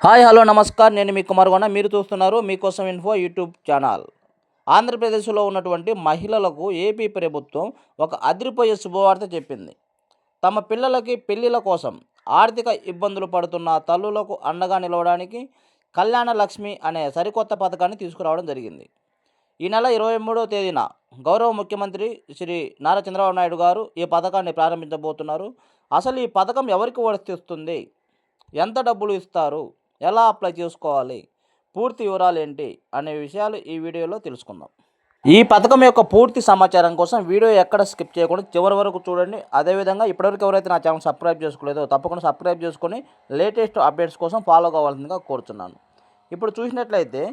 Hi hello namaskar, నేను మీ కుమార్ గౌన. మీరు చూస్తున్నారు మీకోసం ఇన్ఫో యూట్యూబ్ ఛానల్. ఆంధ్రప్రదేశ్లో ఉన్నటువంటి మహిళలకు ఏపీ ప్రభుత్వం ఒక అదిరిపోయే శుభవార్త చెప్పింది. తమ పిల్లలకి పెళ్లిల కోసం ఆర్థిక ఇబ్బందులు పడుతున్న తల్లులకు అండగా నిలవడానికి కళ్యాణ లక్ష్మి అనే సరికొత్త పథకాన్ని తీసుకురావడం జరిగింది. ఈ నెల 23వ తేదీన గౌరవ ముఖ్యమంత్రి శ్రీ నారా చంద్రబాబు నాయుడు గారు ఈ పథకాన్ని ప్రారంభించబోతున్నారు. అసలు ఈ పథకం ఎవరికి వర్తిస్తుంది, ఎంత డబ్బులు ఇస్తారు, ఎలా అప్లై చేసుకోవాలి, పూర్తి వివరాలు ఏంటి అనే విషయాలు ఈ వీడియోలో తెలుసుకుందాం. ఈ పథకం యొక్క పూర్తి సమాచారం కోసం వీడియో ఎక్కడ స్కిప్ చేయకుండా చివరి వరకు చూడండి. అదేవిధంగా ఇప్పటివరకు ఎవరైతే నా ఛానల్ సబ్స్క్రైబ్ చేసుకోలేదో తప్పకుండా సబ్స్క్రైబ్ చేసుకొని లేటెస్ట్ అప్డేట్స్ కోసం ఫాలో కావాల్సిందిగా కోరుతున్నాను. ఇప్పుడు చూసినట్లయితే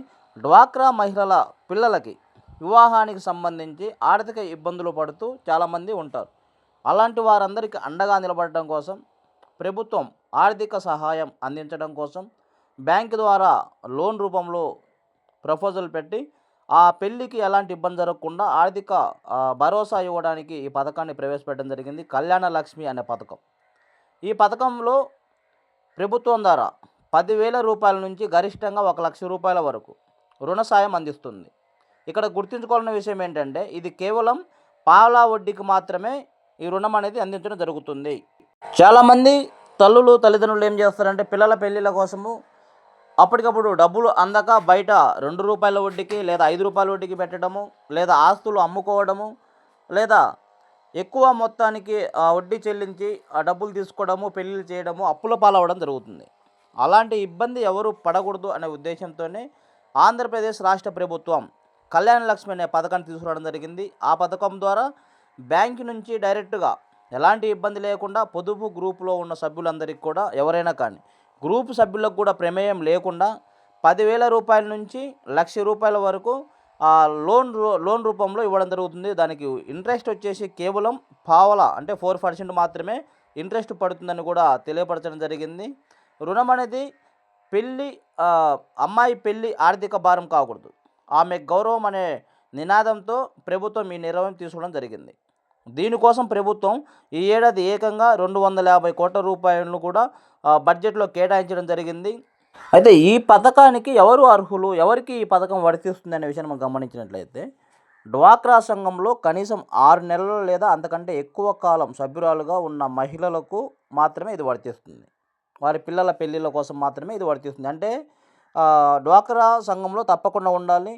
డ్వాక్రా మహిళల పిల్లలకి వివాహానికి సంబంధించి ఆర్థిక ఇబ్బందులు పడుతూ చాలామంది ఉంటారు. అలాంటి వారందరికీ అండగా నిలబడడం కోసం ప్రభుత్వం ఆర్థిక సహాయం అందించడం కోసం బ్యాంకు ద్వారా లోన్ రూపంలో ప్రపోజల్ పెట్టి ఆ పెళ్లికి ఎలాంటి ఇబ్బంది జరగకుండా ఆర్థిక భరోసా ఇవ్వడానికి ఈ పథకాన్ని ప్రవేశపెట్టడం జరిగింది. కళ్యాణ లక్ష్మి అనే పథకం. ఈ పథకంలో ప్రభుత్వం ద్వారా 10,000 రూపాయల నుంచి గరిష్టంగా 1,00,000 రూపాయల వరకు రుణ సాయం అందిస్తుంది. ఇక్కడ గుర్తుంచుకోవాల్సిన విషయం ఏంటంటే ఇది కేవలం పావలా వడ్డీకి మాత్రమే ఈ రుణం అనేది అందించడం జరుగుతుంది. చాలామంది తల్లిదండ్రులు ఏం చేస్తారంటే పిల్లల పెళ్ళిళ్ళ కోసము అప్పటికప్పుడు డబ్బులు అందక బయట 2 రూపాయల వడ్డీకి లేదా 5 రూపాయల వడ్డీకి పెట్టడము, లేదా ఆస్తులు అమ్ముకోవడము, లేదా ఎక్కువ మొత్తానికి వడ్డీ చెల్లించి ఆ డబ్బులు తీసుకోవడము, పెళ్ళిళ్ళు చేయడము, అప్పుల పాలవడం జరుగుతుంది. అలాంటి ఇబ్బంది ఎవరు పడకూడదు అనే ఉద్దేశంతోనే ఆంధ్రప్రదేశ్ రాష్ట్ర ప్రభుత్వం కళ్యాణ లక్ష్మి అనే పథకాన్ని తీసుకురావడం జరిగింది. ఆ పథకం ద్వారా బ్యాంకు నుంచి డైరెక్ట్గా ఎలాంటి ఇబ్బంది లేకుండా పొదుపు గ్రూపులో ఉన్న సభ్యులందరికీ కూడా ఎవరైనా కానీ గ్రూప్ సభ్యులకు కూడా ప్రమేయం లేకుండా 10,000 రూపాయల నుంచి 1,00,000 రూపాయల వరకు లోన్ రూపంలో ఇవ్వడం జరుగుతుంది. దానికి ఇంట్రెస్ట్ వచ్చేసి కేవలం పావలా అంటే 4% మాత్రమే ఇంట్రెస్ట్ పడుతుందని కూడా తెలియపరచడం జరిగింది. రుణం అనేది అమ్మాయి పెళ్ళి ఆర్థిక భారం కాకూడదు, ఆమె గౌరవం అనే నినాదంతో ప్రభుత్వం ఈ నిర్ణయం తీసుకోవడం జరిగింది. దీనికోసం ప్రభుత్వం ఈ ఏడాది ఏకంగా 250 కోట్ల రూపాయలను కూడా బడ్జెట్లో కేటాయించడం జరిగింది. అయితే ఈ పథకానికి ఎవరు అర్హులు, ఎవరికి ఈ పథకం వర్తిస్తుంది అనే విషయాన్ని మనం గమనించినట్లయితే డ్వాక్రా సంఘంలో కనీసం 6 నెలలు లేదా అంతకంటే ఎక్కువ కాలం సభ్యురాలుగా ఉన్న మహిళలకు మాత్రమే ఇది వర్తిస్తుంది. వారి పిల్లల పెళ్ళిళ్ళ కోసం మాత్రమే ఇది వర్తిస్తుంది. అంటే డ్వాక్రా సంఘంలో తప్పకుండా ఉండాలి.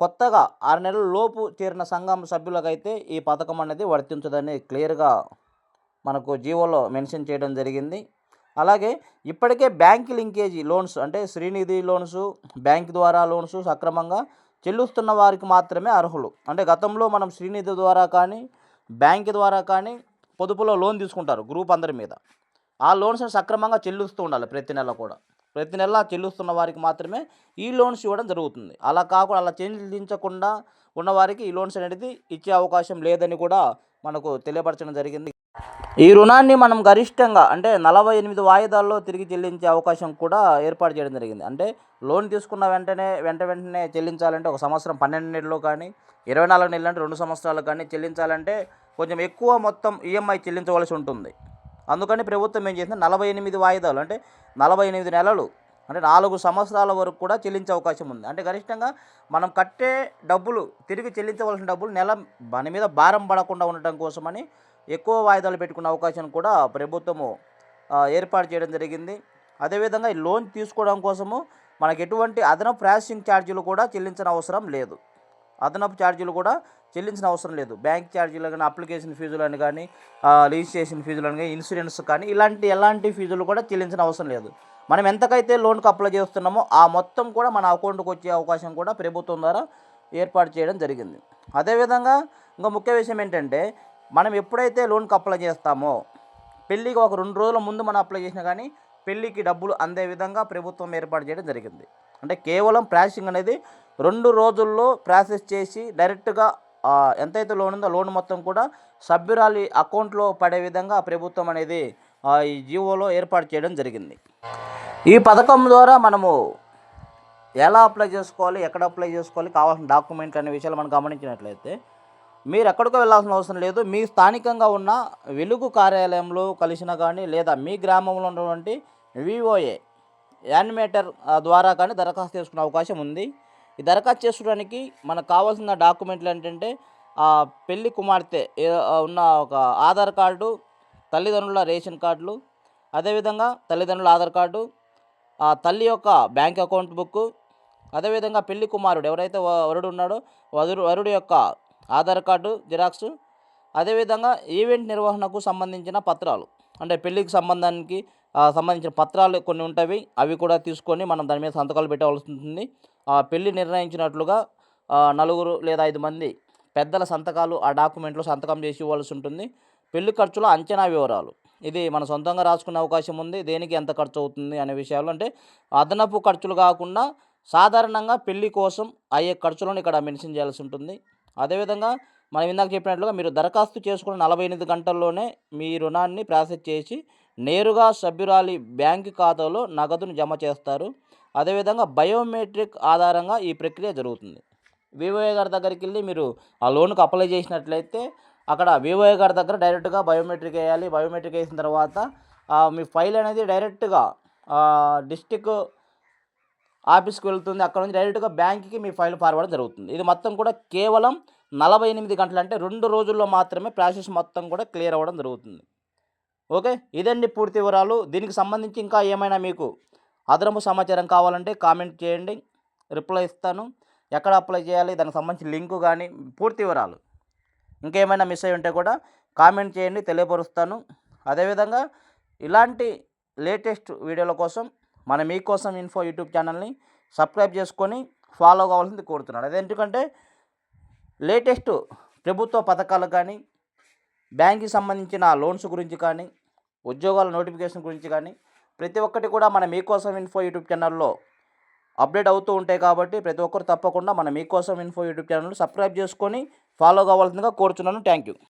కొత్తగా 6 నెలల లోపు చేరిన సంఘం సభ్యులకైతే ఈ పథకం అనేది వర్తించదని క్లియర్గా మనకు జీవోలో మెన్షన్ చేయడం జరిగింది. అలాగే ఇప్పటికే బ్యాంక్ లింకేజీ లోన్స్ అంటే శ్రీనిధి లోన్స్, బ్యాంక్ ద్వారా లోన్స్ సక్రమంగా చెల్లిస్తున్న వారికి మాత్రమే అర్హులు. అంటే గతంలో మనం శ్రీనిధి ద్వారా కానీ బ్యాంక్ ద్వారా కానీ పొదుపులో లోన్ తీసుకుంటారు గ్రూప్ అందరి మీద. ఆ లోన్స్ని సక్రమంగా చెల్లిస్తూ ఉండాలి. ప్రతి నెల చెల్లిస్తున్న వారికి మాత్రమే ఈ లోన్స్ ఇవ్వడం జరుగుతుంది. అలా కాకుండా అలా చెల్లించకుండా ఉన్నవారికి ఈ లోన్స్ అనేది ఇచ్చే అవకాశం లేదని కూడా మనకు తెలియపరచడం జరిగింది. ఈ రుణాన్ని మనం గరిష్టంగా అంటే 48 వాయిదాల్లో తిరిగి చెల్లించే అవకాశం కూడా ఏర్పాటు చేయడం జరిగింది. అంటే లోన్ తీసుకున్న వెంటనే చెల్లించాలంటే 1 సంవత్సరం 12 నెలలు కానీ 24 నెలలు అంటే 2 సంవత్సరాలు కానీ చెల్లించాలంటే కొంచెం ఎక్కువ మొత్తం ఈఎంఐ చెల్లించవలసి ఉంటుంది. అందుకని ప్రభుత్వం ఏం చేసింది 48 వాయిదాలు అంటే 48 నెలలు అంటే 4 సంవత్సరాల వరకు కూడా చెల్లించే అవకాశం ఉంది. అంటే గరిష్టంగా మనం కట్టే డబ్బులు తిరిగి చెల్లించవలసిన డబ్బులు మన మీద భారం పడకుండా ఉండటం కోసమని ఎక్కువ వాయిదాలు పెట్టుకునే అవకాశం కూడా ప్రభుత్వము ఏర్పాటు చేయడం జరిగింది. అదేవిధంగా ఈ లోన్ తీసుకోవడం కోసము మనకు ఎటువంటి అదనపు ప్రాసెసింగ్ ఛార్జీలు కూడా చెల్లించిన అవసరం లేదు. బ్యాంక్ ఛార్జీలు కానీ, అప్లికేషన్ ఫీజులని కానీ, రిజిస్ట్రేషన్ ఫీజులని కానీ, ఇన్సూరెన్స్ కానీ ఎలాంటి ఫీజులు కూడా చెల్లించిన అవసరం లేదు. మనం ఎంతకైతే లోన్కి అప్లై చేస్తున్నామో ఆ మొత్తం కూడా మన అకౌంట్కి వచ్చే అవకాశం కూడా ప్రభుత్వం ద్వారా ఏర్పాటు చేయడం జరిగింది. అదేవిధంగా ఇంకా ముఖ్య విషయం ఏంటంటే మనం ఎప్పుడైతే లోన్కి అప్లై చేస్తామో పెళ్ళికి ఒక 2 రోజుల ముందు మనం అప్లై చేసినా కానీ పెళ్ళికి డబ్బులు అందే విధంగా ప్రభుత్వం ఏర్పాటు చేయడం జరిగింది. అంటే కేవలం ప్రాసెసింగ్ అనేది 2 రోజుల్లో ప్రాసెస్ చేసి డైరెక్ట్గా ఎంతైతే లోన్ ఉందో లోన్ మొత్తం కూడా సభ్యురాలి అకౌంట్లో పడే విధంగా ప్రభుత్వం అనేది ఈ జీవోలో ఏర్పాటు చేయడం జరిగింది. ఈ పథకం ద్వారా మనము ఎలా అప్లై చేసుకోవాలి, ఎక్కడ అప్లై చేసుకోవాలి, కావాల్సిన డాక్యుమెంట్ అనే విషయాలు మనం గమనించినట్లయితే మీరు ఎక్కడికో వెళ్ళాల్సిన అవసరం లేదు. మీ స్థానికంగా ఉన్న వెలుగు కార్యాలయంలో కలిసినా కానీ లేదా మీ గ్రామంలో ఉన్నటువంటి వివోఏ యానిమేటర్ ద్వారా కానీ దరఖాస్తు చేసుకునే అవకాశం ఉంది. ఈ దరఖాస్తు చేసుకోవడానికి మనకు కావాల్సిన డాక్యుమెంట్లు ఏంటంటే పెళ్లి కుమార్తె ఉన్న ఒక ఆధార్ కార్డు, తల్లిదండ్రుల రేషన్ కార్డులు, అదేవిధంగా తల్లిదండ్రుల ఆధార్ కార్డు, తల్లి యొక్క బ్యాంక్ అకౌంట్ బుక్కు, అదేవిధంగా పెళ్లి కుమారుడు ఎవరైతే వరుడు ఉన్నాడో వరుడి యొక్క ఆధార్ కార్డు జిరాక్స్, అదేవిధంగా ఈవెంట్ నిర్వహణకు సంబంధించిన పత్రాలు, అంటే పెళ్ళికి సంబంధించిన పత్రాలు కొన్ని ఉంటాయి. అవి కూడా తీసుకొని మనం దాని మీద సంతకాలు పెట్టవలసి ఉంటుంది. పెళ్ళి నిర్ణయించినట్లుగా 4 లేదా 5 మంది పెద్దల సంతకాలు ఆ డాక్యుమెంట్లో సంతకం చేసి ఇవ్వాల్సి ఉంటుంది. పెళ్లి ఖర్చుల అంచనా వివరాలు, ఇది మన సొంతంగా రాసుకునే అవకాశం ఉంది. దేనికి ఎంత ఖర్చు అవుతుంది అనే విషయాలు, అంటే అదనపు ఖర్చులు కాకుండా సాధారణంగా పెళ్లి కోసం అయ్యే ఖర్చులను ఇక్కడ మెన్షన్ చేయాల్సి ఉంటుంది. అదేవిధంగా మనం ఇందాక చెప్పినట్లుగా మీరు దరఖాస్తు చేసుకున్న 48 గంటల్లోనే మీ రుణాన్ని ప్రాసెస్ చేసి నేరుగా సభ్యురాలి బ్యాంకు ఖాతాలో నగదును జమ చేస్తారు. అదేవిధంగా బయోమెట్రిక్ ఆధారంగా ఈ ప్రక్రియ జరుగుతుంది. వివోఏ గారి దగ్గరికి వెళ్ళి మీరు ఆ లోన్కి అప్లై చేసినట్లయితే అక్కడ వివోఏ గారి దగ్గర డైరెక్ట్గా బయోమెట్రిక్ వేయాలి. బయోమెట్రిక్ వేసిన తర్వాత మీ ఫైల్ అనేది డైరెక్ట్గా డిస్టిక్ ఆఫీస్కి వెళ్తుంది. అక్కడ నుంచి డైరెక్ట్గా బ్యాంక్కి మీ ఫైల్ ఫార్వర్డ్ జరుగుతుంది. ఇది మొత్తం కూడా కేవలం 48 గంటలు, అంటే 2 రోజుల్లో మాత్రమే ప్రాసెస్ మొత్తం కూడా క్లియర్ అవ్వడం జరుగుతుంది. ఓకే, ఇదండి పూర్తి వివరాలు. దీనికి సంబంధించి ఇంకా ఏమైనా మీకు అదనపు సమాచారం కావాలంటే కామెంట్ చేయండి, రిప్లై ఇస్తాను. ఎక్కడ అప్లై చేయాలి, దానికి సంబంధించిన లింకు కానీ పూర్తి వివరాలు ఇంకేమైనా మిస్ అయి ఉంటే కూడా కామెంట్ చేయండి, తెలియపరుస్తాను. అదేవిధంగా ఇలాంటి లేటెస్ట్ వీడియోల కోసం మన మీకోసం ఇన్ఫో యూట్యూబ్ ఛానల్ని సబ్స్క్రైబ్ చేసుకొని ఫాలో కావాల్సింది కోరుతున్నాను. అదేంటంటే లేటెస్ట్ ప్రభుత్వ పథకాలు కానీ, బ్యాంక్కి సంబంధించిన లోన్స్ గురించి కానీ, ఉద్యోగాల నోటిఫికేషన్ గురించి కానీ ప్రతి ఒక్కటి కూడా మన మీకోసం ఇన్ఫో యూట్యూబ్ ఛానల్లో అప్డేట్ అవుతూ ఉంటాయి. కాబట్టి ప్రతి ఒక్కరు తప్పకుండా మన మీకోసం ఇన్ఫో యూట్యూబ్ ఛానల్ సబ్స్క్రైబ్ చేసుకొని ఫాలో కావాల్సిందిగా కోరుతున్నాను. Thank you.